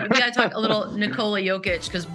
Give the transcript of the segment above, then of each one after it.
We got to talk a little Nikola Jokic because,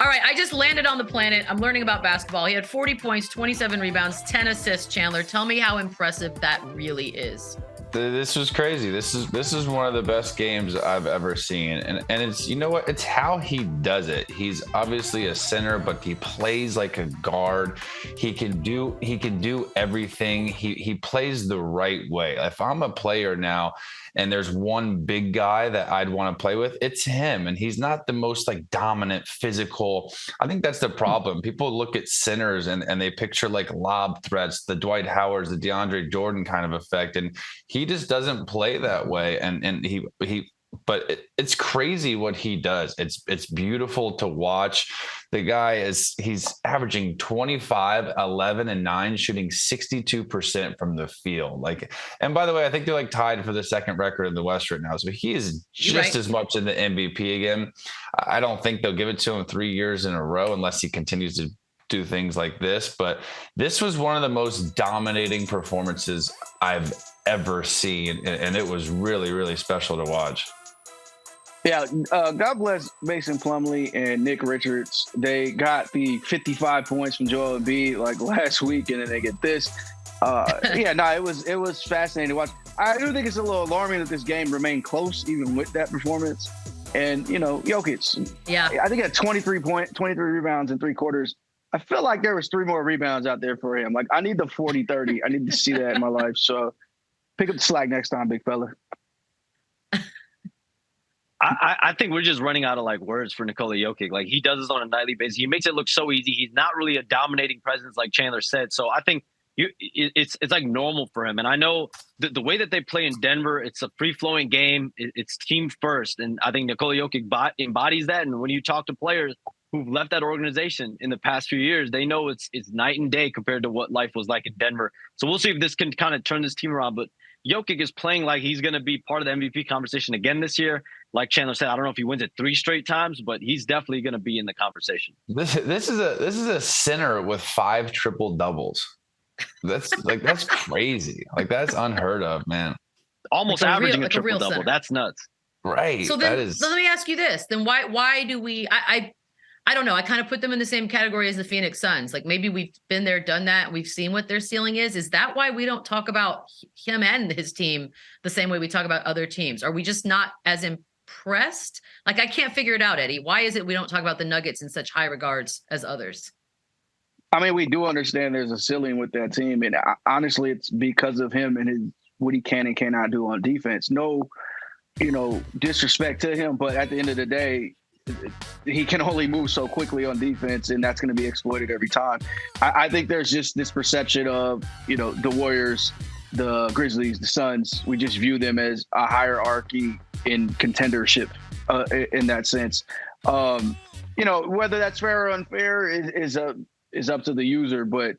all right, I just landed on the planet. I'm learning about basketball. He had 40 points, 27 rebounds, 10 assists. Chandler, tell me how impressive that really is. This was crazy. This is one of the best games I've ever seen. And it's, you know what? It's how he does it. He's obviously a center, but he plays like a guard. He can do everything. He plays the right way. If I'm a player now and there's one big guy that I'd want to play with, it's him. And he's not the most like dominant physical. I think that's the problem. People look at centers and they picture like lob threats, the Dwight Howards, the DeAndre Jordan kind of effect. And he just doesn't play that way. But it's crazy what he does. It's beautiful to watch. The guy he's averaging 25, 11, and 9, shooting 62% from the field. And by the way, I think they're like tied for the second record in the West right now. So he is just as much in the MVP again. I don't think they'll give it to him 3 years in a row unless he continues to do things like this. But this was one of the most dominating performances I've ever seen. And it was really, really special to watch. Yeah, God bless Mason Plumlee and Nick Richards. They got the 55 points from Joel Embiid like last week, and then they get this. It was fascinating to watch. I do think it's a little alarming that this game remained close even with that performance. And, Jokic, I think he had 23 rebounds in 3 quarters. I feel like there was 3 more rebounds out there for him. Like, I need the 40-30. I need to see that in my life. So pick up the slack next time, big fella. I think we're just running out of like words for Nikola Jokic. Like, he does this on a nightly basis. He makes it look so easy. He's not really a dominating presence like Chandler said. So I think it's like normal for him. And I know the way that they play in Denver, it's a free-flowing game. It's team first. And I think Nikola Jokic embodies that. And when you talk to players who've left that organization in the past few years, they know it's night and day compared to what life was like in Denver. So we'll see if this can kind of turn this team around. But Jokic is playing like he's going to be part of the MVP conversation again this year. Like Chandler said, I don't know if he wins it 3 straight times, but he's definitely going to be in the conversation. This is a center with 5 triple doubles. That's crazy. Like, that's unheard of, man. Almost like averaging a triple double. That's nuts. Right. So then, let me ask you this. Then why do we? I don't know. I kind of put them in the same category as the Phoenix Suns. Like, maybe we've been there, done that. We've seen what their ceiling is. Is that why we don't talk about him and his team the same way we talk about other teams? Are we just not as impressed? Like, I can't figure it out, Eddie. Why is it we don't talk about the Nuggets in such high regards as others? I mean, we do understand there's a ceiling with that team. And honestly, it's because of him and what he can and cannot do on defense. No, disrespect to him. But at the end of the day, he can only move so quickly on defense, and that's going to be exploited every time. I think there's just this perception of, the Warriors, the Grizzlies, the Suns. We just view them as a hierarchy in contendership in that sense. Whether that's fair or unfair is up to the user, but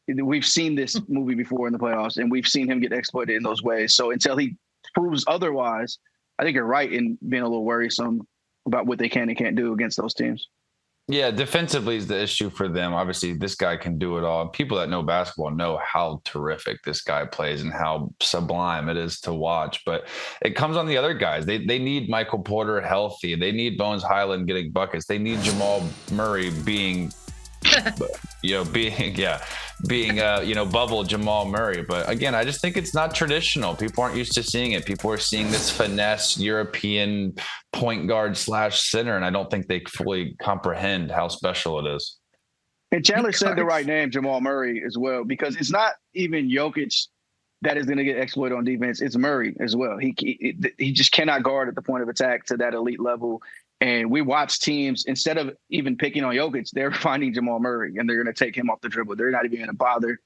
we've seen this movie before in the playoffs, and we've seen him get exploited in those ways. So until he proves otherwise, I think you're right in being a little worrisome about what they can and can't do against those teams. Yeah, defensively is the issue for them. Obviously, this guy can do it all. People that know basketball know how terrific this guy plays and how sublime it is to watch. But it comes on the other guys. They need Michael Porter healthy. They need Bones Highland getting buckets. They need Jamal Murray being bubble Jamal Murray. But again, I just think it's not traditional. People aren't used to seeing it. People are seeing this finesse European point guard / center, and I don't think they fully comprehend how special it is. And Chandler said the right name, Jamal Murray, as well, because it's not even Jokic that is going to get exploited on defense. It's Murray as well. He just cannot guard at the point of attack to that elite level. And we watch teams, instead of even picking on Jokic, they're finding Jamal Murray, and they're going to take him off the dribble. They're not even going to bother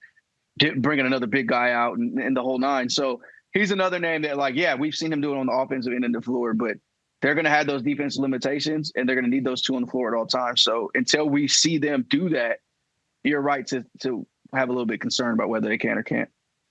bringing another big guy out and the whole nine. So he's another name that, we've seen him do it on the offensive end of the floor, but they're going to have those defensive limitations, and they're going to need those 2 on the floor at all times. So until we see them do that, you're right to have a little bit concerned about whether they can or can't.